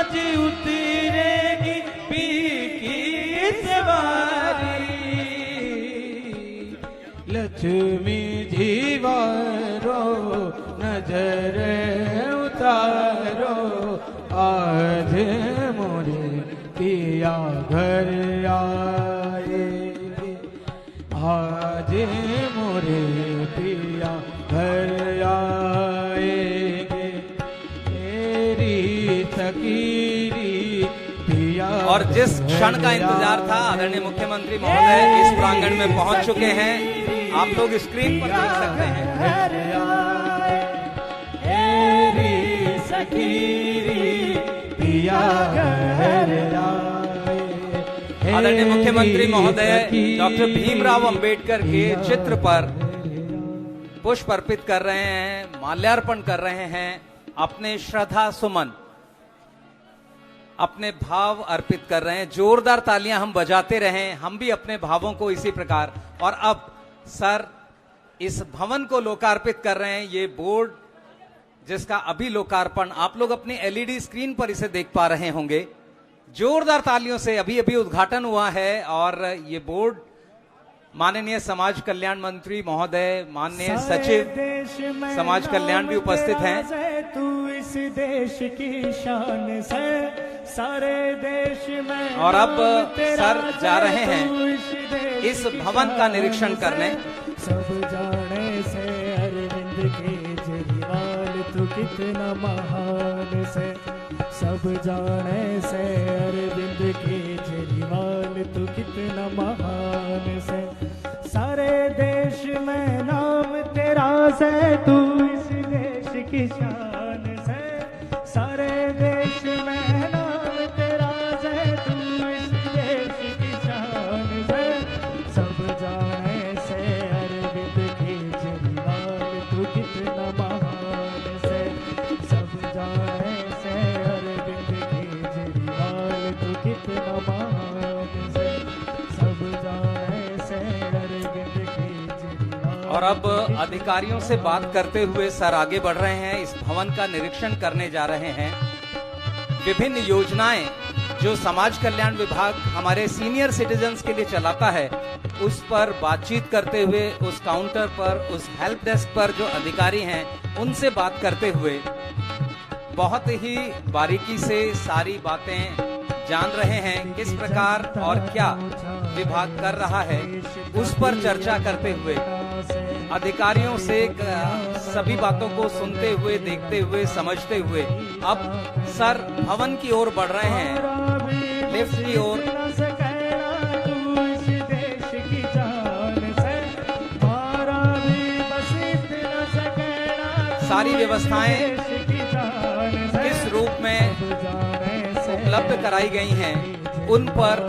आज उतरेगी पी की सवारी, लक्ष्मी जीवारो नजर उतारो, आज मोरे पिया घर आएगी, आज मोरे पिया घर आएगे, तेरी सकीरी पिया। और जिस क्षण का इंतजार था आदरणीय मुख्यमंत्री महोदय इस प्रांगण में पहुंच चुके हैं, आप लोग स्क्रीन पर देख सकते हैं। तेरी सकीरी पिया घर आए। आदरणीय मुख्यमंत्री महोदय डॉक्टर भीमराव अंबेडकर के चित्र पर पुष्प अर्पित कर रहे हैं, माल्यार्पण कर रहे हैं, अपने श्रद्धा सुमन, अपने भाव अर्पित कर रहे हैं। जोरदार तालियां हम बजाते रहें, हम भी अपने भावों को इसी प्रकार। और अब सर इस भवन को लोकार्पित कर रहे हैं, ये बोर्ड जिसका अभी लोकार्पण आप लोग अपनी एलईडी स्क्रीन पर इसे देख पा रहे होंगे। जोरदार तालियों से अभी अभी उद्घाटन हुआ है और ये बोर्ड माननीय समाज कल्याण मंत्री महोदय, माननीय सचिव समाज कल्याण भी उपस्थित हैं। तू इस देश की शान से सारे देश में। और अब सर जा रहे हैं इस भवन का निरीक्षण करने। सब जाने से अरविंद केजरीवाल तू कितना महान से, सब जाने से अरविंद केजरीवाल तू कितना महान से, सारे देश में नाम तेरा से, तू इस देश की शान से, सारे देश में नाम तेरा से, तू इस देश की शान से, सब जाने से अरविंद केजरीवाल तू कितना महान से, सब जाने से अरविंद केजरीवाल तू कितना महान से, सब जाने से अरविंद केजरीवाल। और अब अधिकारियों से बात करते हुए सर आगे बढ़ रहे हैं, इस भवन का निरीक्षण करने जा रहे हैं। विभिन्न योजनाएं जो समाज कल्याण विभाग हमारे सीनियर सिटीजन्स के लिए चलाता है, उस पर बातचीत करते हुए, उस काउंटर पर, उस हेल्प डेस्क पर जो अधिकारी हैं उनसे बात करते हुए बहुत ही बारीकी से सारी बातें जान रहे हैं। किस प्रकार और क्या विभाग कर रहा है उस पर चर्चा करते हुए, अधिकारियों से सभी बातों को सुनते हुए, देखते हुए, समझते हुए अब सर भवन की ओर बढ़ रहे हैं, लिफ्ट की ओर। सारी व्यवस्थाएं किस रूप में उपलब्ध कराई गई हैं उन पर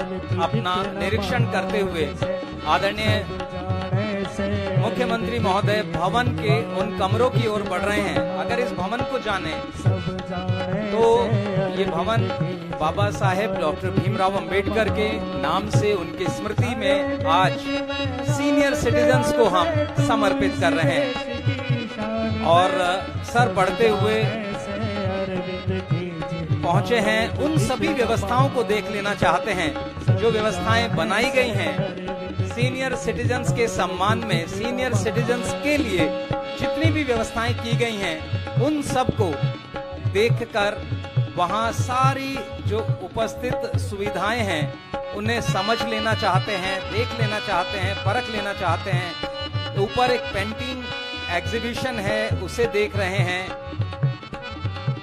अपना निरीक्षण करते हुए आदरणीय मुख्यमंत्री महोदय भवन के उन कमरों की ओर बढ़ रहे हैं। अगर इस भवन को जाने तो ये भवन बाबा साहेब डॉक्टर भीमराव अंबेडकर के नाम से, उनकी स्मृति में आज सीनियर सिटीजन्स को हम समर्पित कर रहे हैं। और सर बढ़ते हुए पहुंचे हैं, उन सभी व्यवस्थाओं को देख लेना चाहते हैं जो व्यवस्थाएं बनाई गई हैं सीनियर सिटीजन्स के सम्मान में। सीनियर सिटीजन्स के लिए जितनी भी व्यवस्थाएं की गई हैं उन सब को देखकर वहां सारी जो उपस्थित सुविधाएं हैं उन्हें समझ लेना चाहते हैं, देख लेना चाहते हैं, परख लेना चाहते हैं। ऊपर एक पेंटिंग एग्जीबिशन है, उसे देख रहे हैं।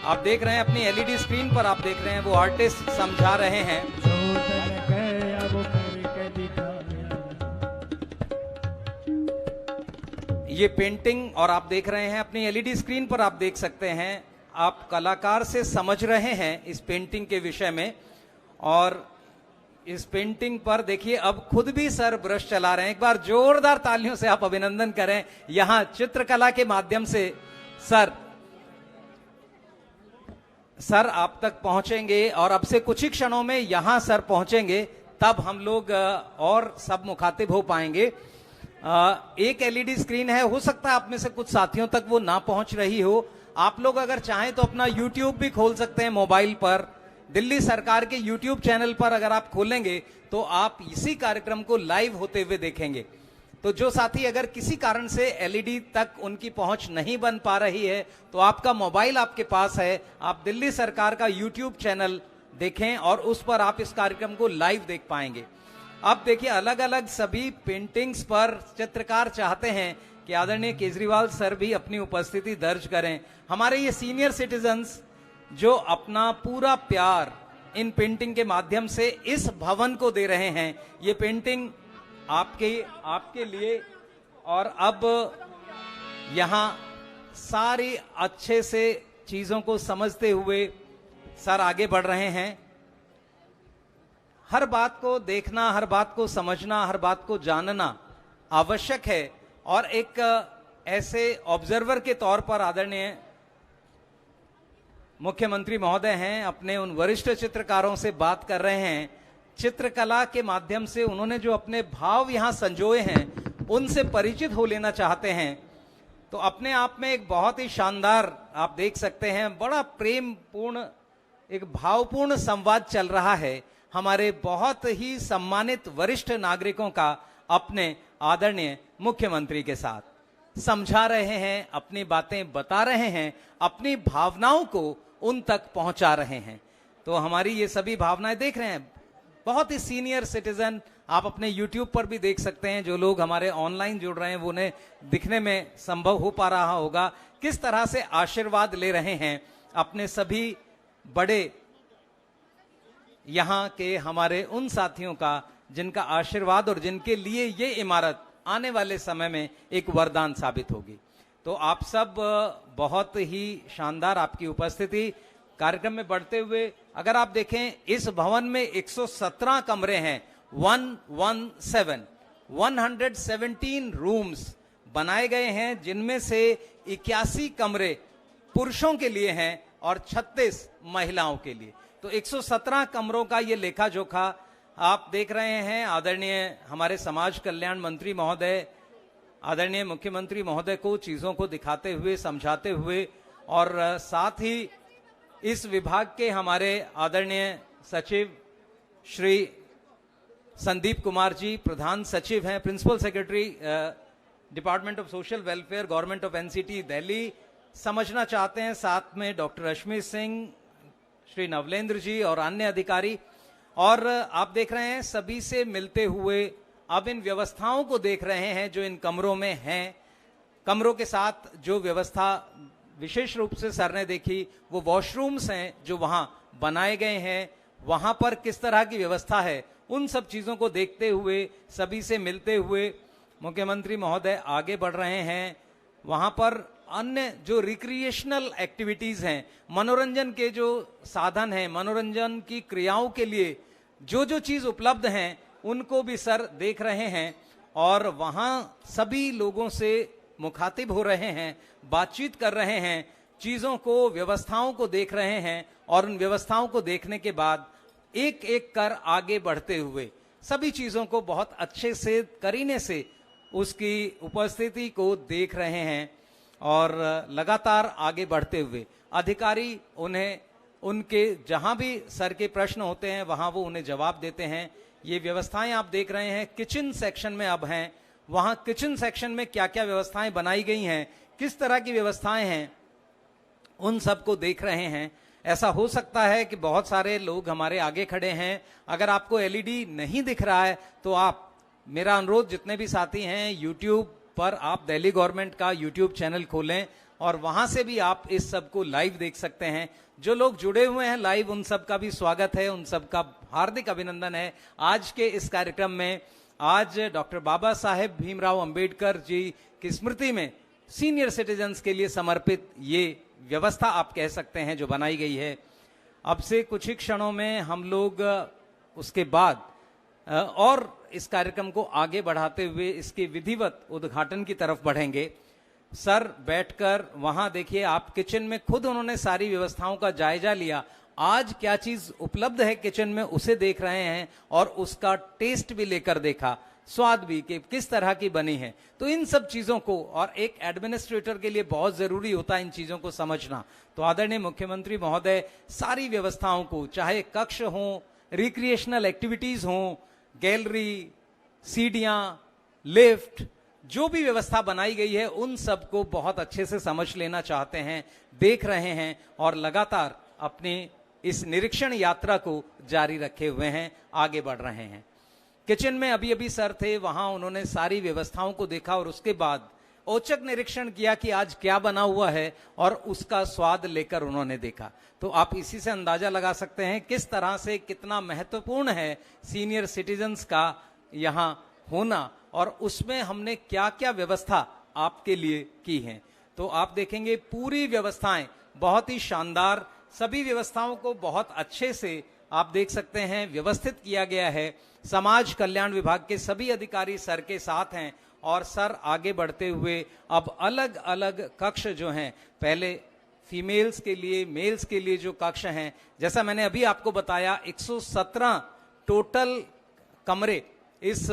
आप देख रहे हैं अपनी एलईडी स्क्रीन पर, आप देख रहे हैं वो आर्टिस्ट समझा रहे हैं। ये पेंटिंग और आप देख रहे हैं अपनी एलईडी स्क्रीन पर, आप देख सकते हैं। आप कलाकार से समझ रहे हैं इस पेंटिंग के विषय में। और इस पेंटिंग पर देखिए अब खुद भी सर ब्रश चला रहे हैं। एक बार जोरदार तालियों से आप अभिनंदन करें। यहां चित्रकला के माध्यम से सर आप तक पहुंचेंगे और अब से कुछ ही क्षणों में यहां सर पहुंचेंगे, तब हम लोग और सब मुखातिब हो पाएंगे। एक एलईडी स्क्रीन है, हो सकता है आप में से कुछ साथियों तक वो ना पहुंच रही हो। आप लोग अगर चाहें तो अपना यूट्यूब भी खोल सकते हैं मोबाइल पर, दिल्ली सरकार के YouTube चैनल पर अगर आप खोलेंगे तो आप इसी कार्यक्रम को लाइव होते हुए देखेंगे। तो जो साथी अगर किसी कारण से एलईडी तक उनकी पहुंच नहीं बन पा रही है तो आपका मोबाइल आपके पास है, आप दिल्ली सरकार का YouTube चैनल देखें और उस पर आप इस कार्यक्रम को लाइव देख पाएंगे। अब देखिए, अलग अलग सभी पेंटिंग्स पर चित्रकार चाहते हैं कि आदरणीय केजरीवाल सर भी अपनी उपस्थिति दर्ज करें। हमारे ये सीनियर सिटीजन्स जो अपना पूरा प्यार इन पेंटिंग के माध्यम से इस भवन को दे रहे हैं, ये पेंटिंग आपके लिए। और अब यहां सारी अच्छे से चीजों को समझते हुए सर आगे बढ़ रहे हैं। हर बात को देखना, हर बात को समझना, हर बात को जानना आवश्यक है। और एक ऐसे ऑब्जर्वर के तौर पर आदरणीय मुख्यमंत्री महोदय हैं, अपने उन वरिष्ठ चित्रकारों से बात कर रहे हैं। चित्रकला के माध्यम से उन्होंने जो अपने भाव यहां संजोए हैं उनसे परिचित हो लेना चाहते हैं। तो अपने आप में एक बहुत ही शानदार आप देख सकते हैं, बड़ा प्रेमपूर्ण एक भावपूर्ण संवाद चल रहा है हमारे बहुत ही सम्मानित वरिष्ठ नागरिकों का अपने आदरणीय मुख्यमंत्री के साथ। समझा रहे हैं, अपनी बातें बता रहे हैं, अपनी भावनाओं को उन तक पहुंचा रहे हैं। तो हमारी ये सभी भावनाएं देख रहे हैं। बहुत ही सीनियर सिटीजन आप अपने YouTube पर भी देख सकते हैं। जो लोग हमारे ऑनलाइन जुड़ रहे हैं वो उन्हें दिखने में संभव हो पा रहा होगा किस तरह से आशीर्वाद ले रहे हैं अपने सभी बड़े यहां के हमारे उन साथियों का जिनका आशीर्वाद और जिनके लिए ये इमारत आने वाले समय में एक वरदान साबित होगी। तो आप सब बहुत ही शानदार आपकी उपस्थिति। कार्यक्रम में बढ़ते हुए अगर आप देखें, इस भवन में 117 कमरे हैं। 117 रूम्स बनाए गए हैं, जिनमें से 81 कमरे पुरुषों के लिए हैं और 36 महिलाओं के लिए। तो 117 कमरों का ये लेखा जोखा आप देख रहे हैं। आदरणीय हमारे समाज कल्याण मंत्री महोदय, आदरणीय मुख्यमंत्री महोदय को चीजों को दिखाते हुए, समझाते हुए, और साथ ही इस विभाग के हमारे आदरणीय सचिव श्री संदीप कुमार जी, प्रधान सचिव हैं, principal secretary department of social welfare, government of NCT Delhi, समझना चाहते हैं। साथ में डॉक्टर रश्मि सिंह, श्री नवलेंद्र जी और अन्य अधिकारी। और आप देख रहे हैं सभी से मिलते हुए अब इन व्यवस्थाओं को देख रहे हैं जो इन कमरों में हैं। कमरों के साथ जो व्यवस्था विशेष रूप से सर ने देखी वो वॉशरूम्स हैं जो वहां बनाए गए हैं, वहां पर किस तरह की व्यवस्था है, उन सब चीजों को देखते हुए, सभी से मिलते हुए मुख्यमंत्री महोदय आगे बढ़ रहे हैं। वहां पर अन्य जो रिक्रिएशनल एक्टिविटीज हैं, मनोरंजन के जो साधन हैं, मनोरंजन की क्रियाओं के लिए जो जो चीज उपलब्ध हैं उनको भी सर देख रहे हैं और वहां सभी लोगों से मुखातिब हो रहे हैं, बातचीत कर रहे हैं, चीजों को, व्यवस्थाओं को देख रहे हैं। और उन व्यवस्थाओं को देखने के बाद एक एक कर आगे बढ़ते हुए सभी चीजों को बहुत अच्छे से, करीने से उसकी उपस्थिति को देख रहे हैं और लगातार आगे बढ़ते हुए अधिकारी उन्हें उनके जहां भी सर के प्रश्न होते हैं वहां वो उन्हें जवाब देते हैं। ये व्यवस्थाएं आप देख रहे हैं किचन सेक्शन में अब हैं, वहां किचन सेक्शन में क्या क्या व्यवस्थाएं बनाई गई हैं, किस तरह की व्यवस्थाएं हैं, उन सबको देख रहे हैं। ऐसा हो सकता है कि बहुत सारे लोग हमारे आगे खड़े हैं, अगर आपको एलईडी नहीं दिख रहा है तो आप, मेरा अनुरोध जितने भी साथी हैं, यूट्यूब पर आप दिल्ली गवर्नमेंट का यूट्यूब चैनल खोलें और वहां से भी आप इस सब को लाइव देख सकते हैं। जो लोग जुड़े हुए हैं लाइव, उन सब का भी स्वागत है, उन सब का हार्दिक अभिनंदन है। आज के इस कार्यक्रम में आज डॉक्टर बाबा साहेब भीमराव अंबेडकर जी की स्मृति में सीनियर सिटीजन्स के लिए समर्पित ये व्यवस्था आप कह सकते हैं जो बनाई गई है। अब से कुछ ही क्षणों में हम लोग उसके बाद और इस कार्यक्रम को आगे बढ़ाते हुए इसके विधिवत उद्घाटन की तरफ बढ़ेंगे। सर बैठकर वहां देखिए, आप किचन में खुद उन्होंने सारी व्यवस्थाओं का जायजा लिया, आज क्या चीज उपलब्ध है किचन में उसे देख रहे हैं और उसका टेस्ट भी लेकर देखा। स्वाद भी कि किस तरह की बनी है। तो इन सब चीजों को, और एक एडमिनिस्ट्रेटर के लिए बहुत जरूरी होता है इन चीजों को समझना। तो आदरणीय मुख्यमंत्री महोदय सारी व्यवस्थाओं को, चाहे कक्ष हो, रिक्रिएशनल एक्टिविटीज हो, गैलरी, सीढ़ियां, लिफ्ट, जो भी व्यवस्था बनाई गई है उन सबको बहुत अच्छे से समझ लेना चाहते हैं, देख रहे हैं और लगातार अपनी इस निरीक्षण यात्रा को जारी रखे हुए हैं, आगे बढ़ रहे हैं। किचन में अभी अभी सर थे, वहां उन्होंने सारी व्यवस्थाओं को देखा और उसके बाद औचक निरीक्षण किया कि आज क्या बना हुआ है और उसका स्वाद लेकर उन्होंने देखा। तो आप इसी से अंदाजा लगा सकते हैं किस तरह से कितना महत्वपूर्ण है सीनियर सिटीजन्स का यहाँ होना और उसमें हमने क्या क्या व्यवस्था आपके लिए की है। तो आप देखेंगे पूरी व्यवस्थाएं बहुत ही शानदार, सभी व्यवस्थाओं को बहुत अच्छे से आप देख सकते हैं व्यवस्थित किया गया है। समाज कल्याण विभाग के सभी अधिकारी सर के साथ हैं और सर आगे बढ़ते हुए अब अलग अलग कक्ष जो हैं, पहले फीमेल्स के लिए, मेल्स के लिए जो कक्ष हैं, जैसा मैंने अभी आपको बताया 117 टोटल कमरे इस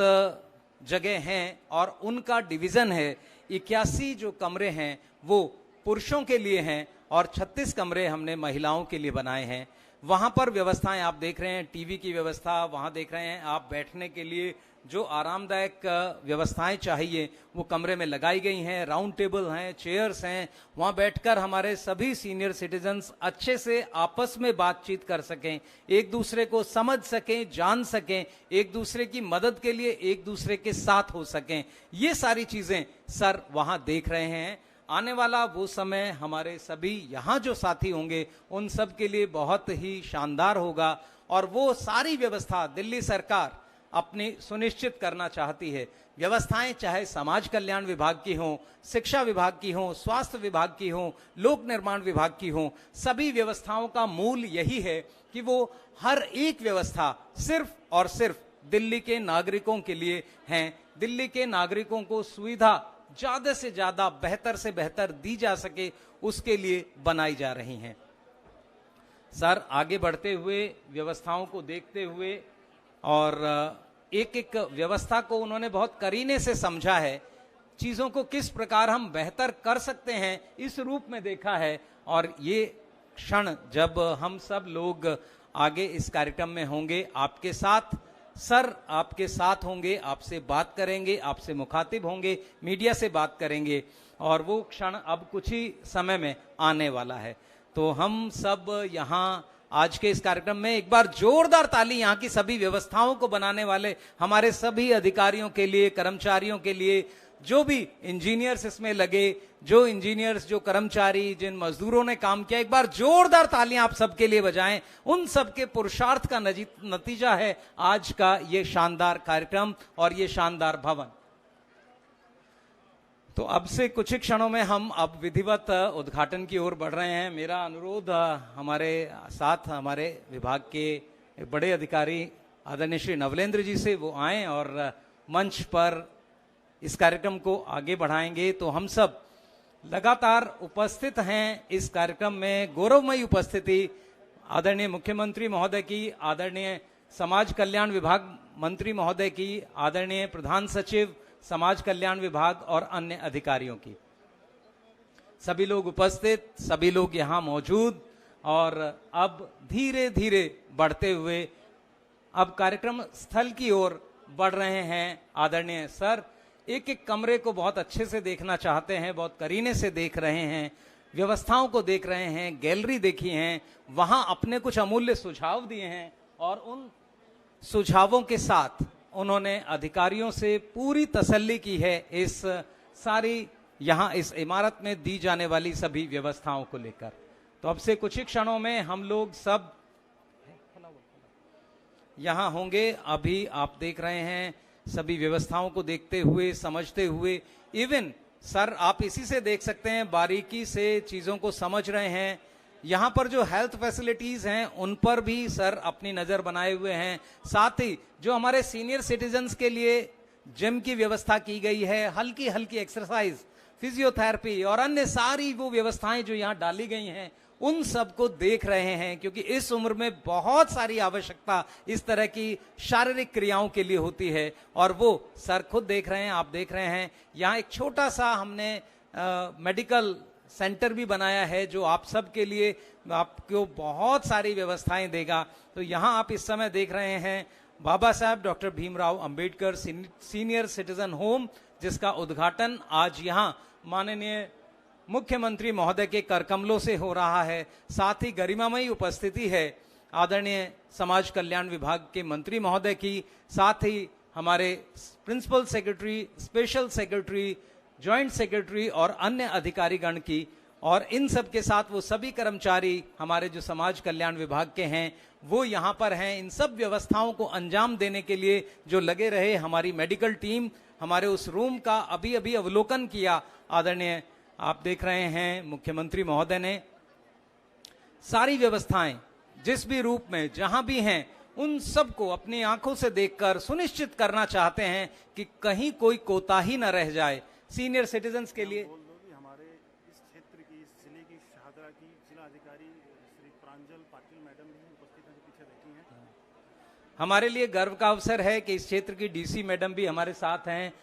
जगह हैं और उनका डिवीजन है। 81 जो कमरे हैं वो पुरुषों के लिए हैं और 36 कमरे हमने महिलाओं के लिए बनाए हैं। वहां पर व्यवस्थाएं आप देख रहे हैं, टीवी की व्यवस्था, वहां देख रहे हैं आप बैठने के लिए जो आरामदायक व्यवस्थाएं चाहिए वो कमरे में लगाई गई हैं। राउंड टेबल हैं, चेयर्स हैं, वहां बैठकर हमारे सभी सीनियर सिटीजन्स अच्छे से आपस में बातचीत कर सकें, एक दूसरे को समझ सकें, जान सकें, एक दूसरे की मदद के लिए एक दूसरे के साथ हो सकें। ये सारी चीजें सर वहां देख रहे हैं। आने वाला वो समय हमारे सभी यहाँ जो साथी होंगे उन सब के लिए बहुत ही शानदार होगा और वो सारी व्यवस्था दिल्ली सरकार अपनी सुनिश्चित करना चाहती है। व्यवस्थाएं चाहे समाज कल्याण विभाग की हों, शिक्षा विभाग की हों, स्वास्थ्य विभाग की हों, लोक निर्माण विभाग की हों, सभी व्यवस्थाओं का मूल यही है कि वो हर एक व्यवस्था सिर्फ और सिर्फ दिल्ली के नागरिकों के लिए हैं। दिल्ली के नागरिकों को सुविधा ज्यादा से ज्यादा, बेहतर से बेहतर दी जा सके, उसके लिए बनाई जा रही हैं। सर आगे बढ़ते हुए व्यवस्थाओं को देखते हुए और एक एक व्यवस्था को उन्होंने बहुत करीने से समझा है, चीजों को किस प्रकार हम बेहतर कर सकते हैं इस रूप में देखा है। और ये क्षण जब हम सब लोग आगे इस कार्यक्रम में होंगे, आपके साथ सर आपके साथ होंगे, आपसे बात करेंगे, आपसे मुखातिब होंगे, मीडिया से बात करेंगे और वो क्षण अब कुछ ही समय में आने वाला है। तो हम सब यहाँ आज के इस कार्यक्रम में एक बार जोरदार ताली यहाँ की सभी व्यवस्थाओं को बनाने वाले हमारे सभी अधिकारियों के लिए, कर्मचारियों के लिए, जो भी इंजीनियर्स इसमें लगे, जो इंजीनियर्स, जो कर्मचारी, जिन मजदूरों ने काम किया, एक बार जोरदार तालियां आप सबके लिए बजाएं। उन सबके पुरुषार्थ का नतीजा है आज का ये शानदार कार्यक्रम और ये शानदार भवन। तो अब से कुछ ही क्षणों में हम अब विधिवत उद्घाटन की ओर बढ़ रहे हैं। मेरा अनुरोध हमारे साथ हमारे विभाग के बड़े अधिकारी आदरणीय श्री नवलेंद्र जी से वो आए और मंच पर इस कार्यक्रम को आगे बढ़ाएंगे। तो हम सब लगातार उपस्थित हैं इस कार्यक्रम में, गौरवमयी उपस्थिति आदरणीय मुख्यमंत्री महोदय की, आदरणीय समाज कल्याण विभाग मंत्री महोदय की, आदरणीय प्रधान सचिव समाज कल्याण विभाग और अन्य अधिकारियों की। सभी लोग उपस्थित, सभी लोग यहाँ मौजूद और अब धीरे धीरे बढ़ते हुए अब कार्यक्रम स्थल की ओर बढ़ रहे हैं। आदरणीय सर एक एक कमरे को बहुत अच्छे से देखना चाहते हैं, बहुत करीने से देख रहे हैं, व्यवस्थाओं को देख रहे हैं, गैलरी देखी हैं, वहां अपने कुछ अमूल्य सुझाव दिए हैं और उन सुझावों के साथ उन्होंने अधिकारियों से पूरी तसल्ली की है इस सारी यहाँ इस इमारत में दी जाने वाली सभी व्यवस्थाओं को लेकर। तो अब से कुछ ही क्षणों में हम लोग सब यहाँ होंगे। अभी आप देख रहे हैं सभी व्यवस्थाओं को देखते हुए, समझते हुए, इवन सर आप इसी से देख सकते हैं, बारीकी से चीजों को समझ रहे हैं। यहाँ पर जो हेल्थ फैसिलिटीज हैं उन पर भी सर अपनी नजर बनाए हुए हैं। साथ ही जो हमारे सीनियर सिटीजन्स के लिए जिम की व्यवस्था की गई है, हल्की हल्की एक्सरसाइज, फिजियोथेरेपी और अन्य सारी वो व्यवस्थाएं जो यहाँ डाली गई हैं उन सबको देख रहे हैं, क्योंकि इस उम्र में बहुत सारी आवश्यकता इस तरह की शारीरिक क्रियाओं के लिए होती है, और वो सर खुद देख रहे हैं, आप देख रहे हैं। यहाँ एक छोटा सा हमने मेडिकल सेंटर भी बनाया है जो आप सब के लिए आपको बहुत सारी व्यवस्थाएं देगा। तो यहाँ आप इस समय देख रहे हैं बाबा साहब doctor Bhimrao Ambedkar senior citizen home, जिसका उद्घाटन आज यहाँ माननीय मुख्यमंत्री महोदय के करकमलों से हो रहा है। साथ ही गरिमामयी उपस्थिति है आदरणीय समाज कल्याण विभाग के मंत्री महोदय की, साथ ही हमारे principal secretary, special secretary, joint secretary और अन्य अधिकारीगण की, और इन सब के साथ वो सभी कर्मचारी हमारे जो समाज कल्याण विभाग के हैं वो यहाँ पर हैं। इन सब व्यवस्थाओं को अंजाम देने के लिए जो लगे रहे हमारी मेडिकल टीम, हमारे उस रूम का अभी अभी अवलोकन किया आदरणीय आप देख रहे हैं मुख्यमंत्री महोदय ने। सारी व्यवस्थाएं जिस भी रूप में जहां भी हैं उन सबको अपनी आंखों से देखकर सुनिश्चित करना चाहते हैं कि कहीं कोई कोताही न रह जाए। सीनियर सिटीजन्स के लिए हमारे इस क्षेत्र की, इस जिले की शाहदरा की जिला अधिकारी श्री प्रांजल पाटिल मैडम भी उपस्थित हैं, जो पीछे बैठी हैं। हमारे लिए गर्व का अवसर है कि इस क्षेत्र की डीसी मैडम भी हमारे साथ हैं,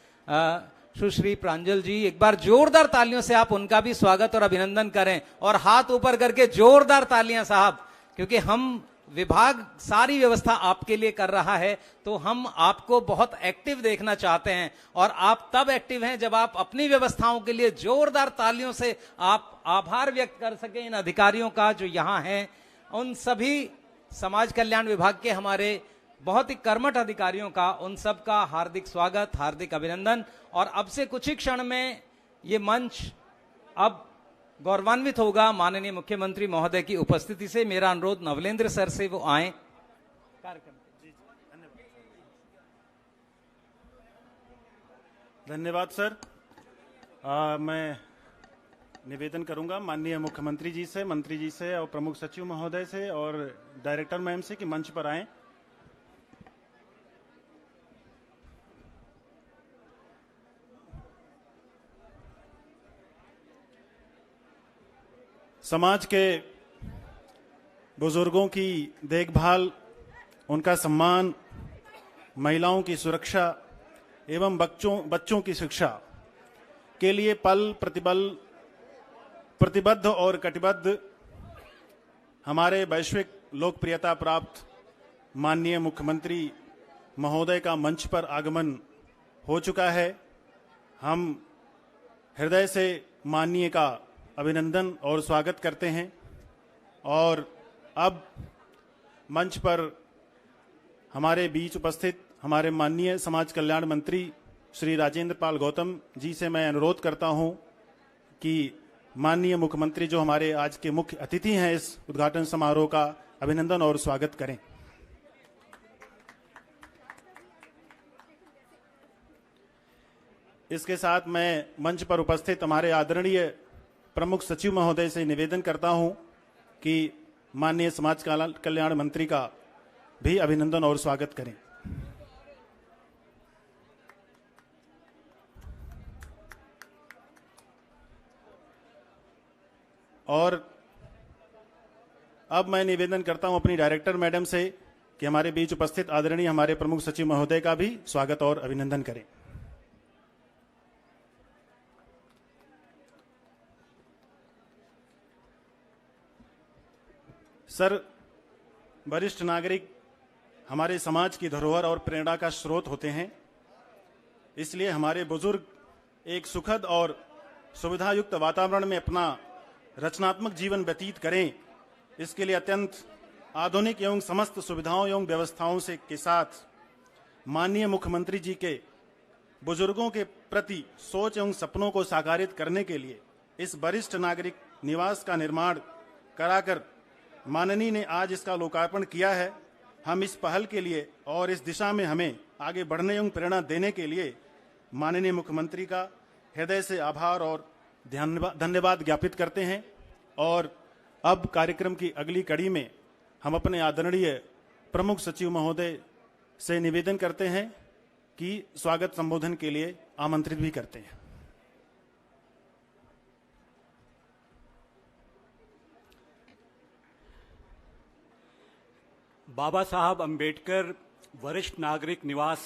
सुश्री प्रांजल जी। एक बार जोरदार तालियों से आप उनका भी स्वागत और अभिनंदन करें, और हाथ ऊपर करके जोरदार तालियां साहब, क्योंकि हम विभाग सारी व्यवस्था आपके लिए कर रहा है, तो हम आपको बहुत एक्टिव देखना चाहते हैं, और आप तब एक्टिव हैं जब आप अपनी व्यवस्थाओं के लिए जोरदार तालियों से आप आभार व्यक्त कर सकें इन अधिकारियों का जो यहाँ हैं। उन सभी समाज कल्याण विभाग के हमारे बहुत ही कर्मठ अधिकारियों का, उन सब का हार्दिक स्वागत, हार्दिक अभिनंदन। और अब से कुछ ही क्षण में ये मंच अब गौरवान्वित होगा माननीय मुख्यमंत्री महोदय की उपस्थिति से। मेरा अनुरोध नवलेंद्र सर से वो आए कार्यक्रम। धन्यवाद सर। मैं निवेदन करूंगा माननीय मुख्यमंत्री जी से, मंत्री जी से और प्रमुख सचिव महोदय से और डायरेक्टर मैम से कि मंच पर आएं। समाज के बुजुर्गों की देखभाल, उनका सम्मान, महिलाओं की सुरक्षा एवं बच्चों की शिक्षा के लिए प्रतिबद्ध और कटिबद्ध हमारे वैश्विक लोकप्रियता प्राप्त माननीय मुख्यमंत्री महोदय का मंच पर आगमन हो चुका है। हम हृदय से माननीय का अभिनंदन और स्वागत करते हैं। और अब मंच पर हमारे बीच उपस्थित हमारे माननीय समाज कल्याण मंत्री श्री राजेंद्र पाल गौतम जी से मैं अनुरोध करता हूं कि माननीय मुख्यमंत्री जो हमारे आज के मुख्य अतिथि हैं इस उद्घाटन समारोह का अभिनंदन और स्वागत करें। इसके साथ मैं मंच पर उपस्थित हमारे आदरणीय प्रमुख सचिव महोदय से निवेदन करता हूं कि माननीय समाज कल्याण मंत्री का भी अभिनंदन और स्वागत करें। और अब मैं निवेदन करता हूं अपनी डायरेक्टर मैडम से कि हमारे बीच उपस्थित आदरणीय हमारे प्रमुख सचिव महोदय का भी स्वागत और अभिनंदन करें। सर, वरिष्ठ नागरिक हमारे समाज की धरोहर और प्रेरणा का स्रोत होते हैं, इसलिए हमारे बुजुर्ग एक सुखद और सुविधायुक्त वातावरण में अपना रचनात्मक जीवन व्यतीत करें, इसके लिए अत्यंत आधुनिक एवं समस्त सुविधाओं एवं व्यवस्थाओं से के साथ माननीय मुख्यमंत्री जी के बुजुर्गों के प्रति सोच एवं सपनों को साकारित करने के लिए इस वरिष्ठ नागरिक निवास का निर्माण कराकर माननीय ने आज इसका लोकार्पण किया है। हम इस पहल के लिए और इस दिशा में हमें आगे बढ़ने एवं प्रेरणा देने के लिए माननीय मुख्यमंत्री का हृदय से आभार और धन्यवाद ज्ञापित करते हैं। और अब कार्यक्रम की अगली कड़ी में हम अपने आदरणीय प्रमुख सचिव महोदय से निवेदन करते हैं कि स्वागत संबोधन के लिए आमंत्रित भी करते हैं। बाबा साहब अंबेडकर वरिष्ठ नागरिक निवास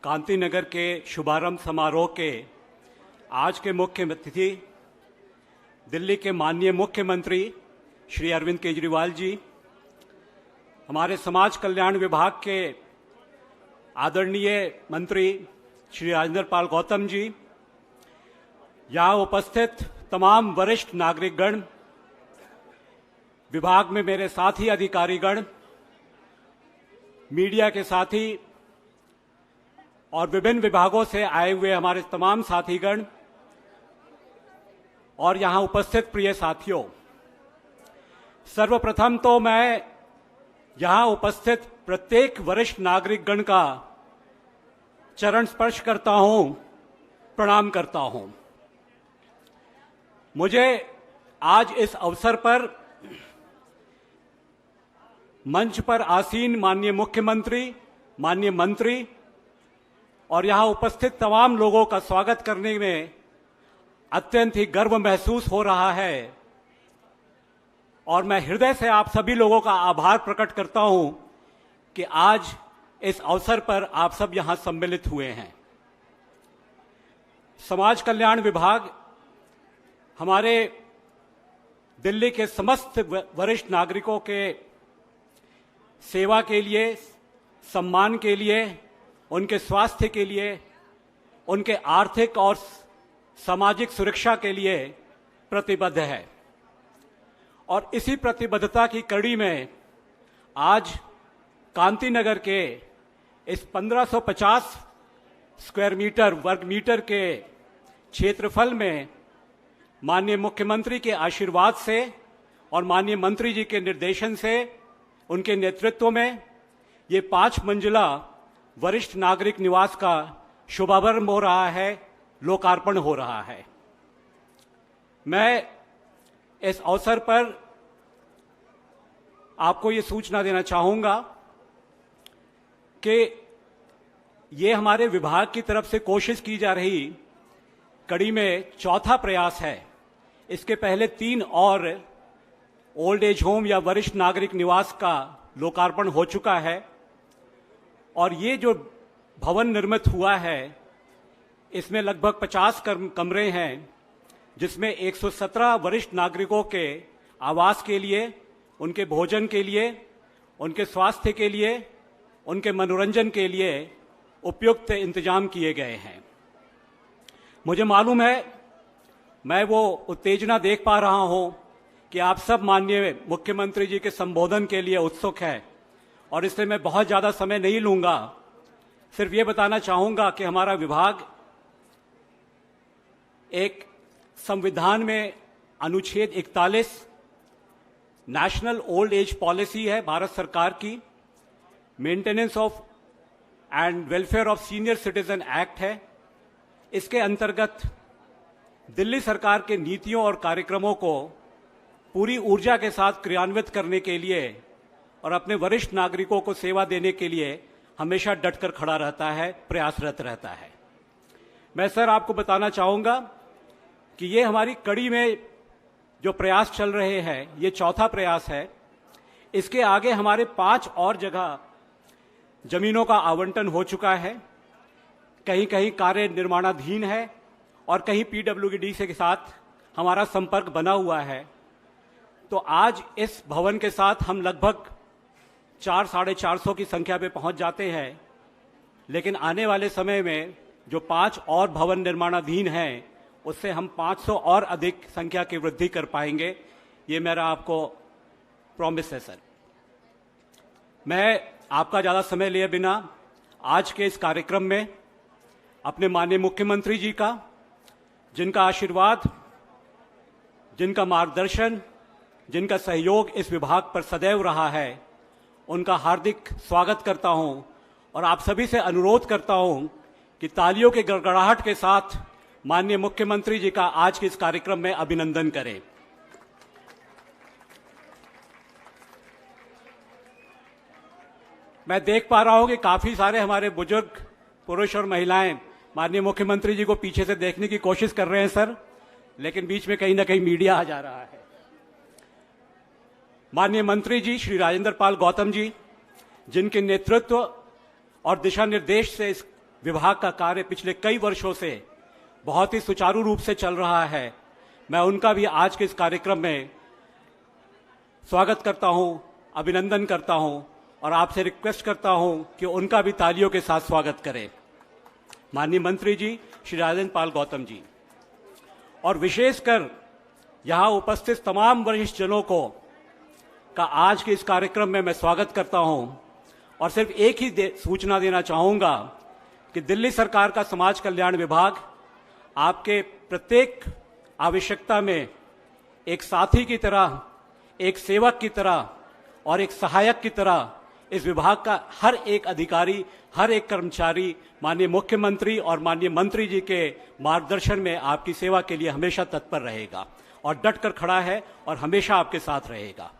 कांति नगर के शुभारंभ समारोह के आज के मुख्य अतिथि दिल्ली के माननीय मुख्यमंत्री श्री अरविंद केजरीवाल जी, हमारे समाज कल्याण विभाग के आदरणीय मंत्री श्री राजेंद्र पाल गौतम जी, यहाँ उपस्थित तमाम वरिष्ठ नागरिकगण, विभाग में मेरे साथी अधिकारीगण, मीडिया के साथी और विभिन्न विभागों से आए हुए हमारे तमाम साथीगण और यहां उपस्थित प्रिय साथियों, सर्वप्रथम तो मैं यहां उपस्थित प्रत्येक वरिष्ठ नागरिकगण का चरण स्पर्श करता हूं, प्रणाम करता हूं। मुझे आज इस अवसर पर मंच पर आसीन माननीय मुख्यमंत्री, माननीय मंत्री और यहां उपस्थित तमाम लोगों का स्वागत करने में अत्यंत ही गर्व महसूस हो रहा है और मैं हृदय से आप सभी लोगों का आभार प्रकट करता हूं कि आज इस अवसर पर आप सब यहां सम्मिलित हुए हैं। समाज कल्याण विभाग हमारे दिल्ली के समस्त वरिष्ठ नागरिकों के सेवा के लिए, सम्मान के लिए, उनके स्वास्थ्य के लिए, उनके आर्थिक और सामाजिक सुरक्षा के लिए प्रतिबद्ध है और इसी प्रतिबद्धता की कड़ी में आज कांति नगर के इस 1550 स्क्वायर मीटर वर्ग मीटर के क्षेत्रफल में माननीय मुख्यमंत्री के आशीर्वाद से और माननीय मंत्री जी के निर्देशन से, उनके नेतृत्व में ये 5 मंजिला वरिष्ठ नागरिक निवास का शुभारंभ हो रहा है, लोकार्पण हो रहा है। मैं इस अवसर पर आपको ये सूचना देना चाहूंगा कि ये हमारे विभाग की तरफ से कोशिश की जा रही कड़ी में चौथा प्रयास है। इसके पहले 3 और ओल्ड एज होम या वरिष्ठ नागरिक निवास का लोकार्पण हो चुका है और ये जो भवन निर्मित हुआ है इसमें लगभग 50 कमरे हैं, जिसमें 117 वरिष्ठ नागरिकों के आवास के लिए, उनके भोजन के लिए, उनके स्वास्थ्य के लिए, उनके मनोरंजन के लिए उपयुक्त इंतजाम किए गए हैं। मुझे मालूम है, मैं वो उत्तेजना देख पा रहा हूं कि आप सब माननीय मुख्यमंत्री जी के संबोधन के लिए उत्सुक हैं और इसलिए मैं बहुत ज्यादा समय नहीं लूंगा। सिर्फ ये बताना चाहूंगा कि हमारा विभाग एक संविधान में अनुच्छेद 41 नेशनल ओल्ड एज पॉलिसी है भारत सरकार की, maintenance of and welfare of senior citizen act है। इसके अंतर्गत दिल्ली सरकार के नीतियों और कार्यक्रमों को पूरी ऊर्जा के साथ क्रियान्वित करने के लिए और अपने वरिष्ठ नागरिकों को सेवा देने के लिए हमेशा डटकर खड़ा रहता है, प्रयासरत रहता है। मैं सर आपको बताना चाहूंगा कि ये हमारी कड़ी में जो प्रयास चल रहे हैं, ये चौथा प्रयास है। इसके आगे हमारे 5 और जगह जमीनों का आवंटन हो चुका है, कहीं कहीं कार्य निर्माणाधीन है और कहीं पीडब्ल्यूडी के साथ हमारा संपर्क बना हुआ है। तो आज इस भवन के साथ हम लगभग 400-450 की संख्या पे पहुंच जाते हैं, लेकिन आने वाले समय में जो 5 और भवन निर्माणाधीन हैं उससे हम 500 और अधिक संख्या की वृद्धि कर पाएंगे। ये मेरा आपको प्रॉमिस है सर। मैं आपका ज्यादा समय लिए बिना आज के इस कार्यक्रम में अपने माननीय मुख्यमंत्री जी का, जिनका आशीर्वाद, जिनका मार्गदर्शन, जिनका सहयोग इस विभाग पर सदैव रहा है, उनका हार्दिक स्वागत करता हूं और आप सभी से अनुरोध करता हूं कि तालियों के गड़गड़ाहट के साथ माननीय मुख्यमंत्री जी का आज के इस कार्यक्रम में अभिनंदन करें। मैं देख पा रहा हूं कि काफी सारे हमारे बुजुर्ग पुरुष और महिलाएं माननीय मुख्यमंत्री जी को पीछे से देखने की कोशिश कर रहे हैं सर, लेकिन बीच में कहीं ना कहीं मीडिया आ जा रहा है। माननीय मंत्री जी श्री राजेंद्र पाल गौतम जी, जिनके नेतृत्व और दिशा निर्देश से इस विभाग का कार्य पिछले कई वर्षों से बहुत ही सुचारू रूप से चल रहा है, मैं उनका भी आज के इस कार्यक्रम में स्वागत करता हूं, अभिनंदन करता हूं और आपसे रिक्वेस्ट करता हूं कि उनका भी तालियों के साथ स्वागत करें। माननीय मंत्री जी श्री राजेंद्र पाल गौतम जी और विशेषकर यहां उपस्थित तमाम वरिष्ठ जनों को का आज के इस कार्यक्रम में मैं स्वागत करता हूं और सिर्फ एक ही सूचना देना चाहूंगा कि दिल्ली सरकार का समाज कल्याण विभाग आपके प्रत्येक आवश्यकता में एक साथी की तरह, एक सेवक की तरह और एक सहायक की तरह इस विभाग का हर एक अधिकारी, हर एक कर्मचारी माननीय मुख्यमंत्री और माननीय मंत्री जी के मार्गदर्शन में आपकी सेवा के लिए हमेशा तत्पर रहेगा और डटकर खड़ा है और हमेशा आपके साथ रहेगा।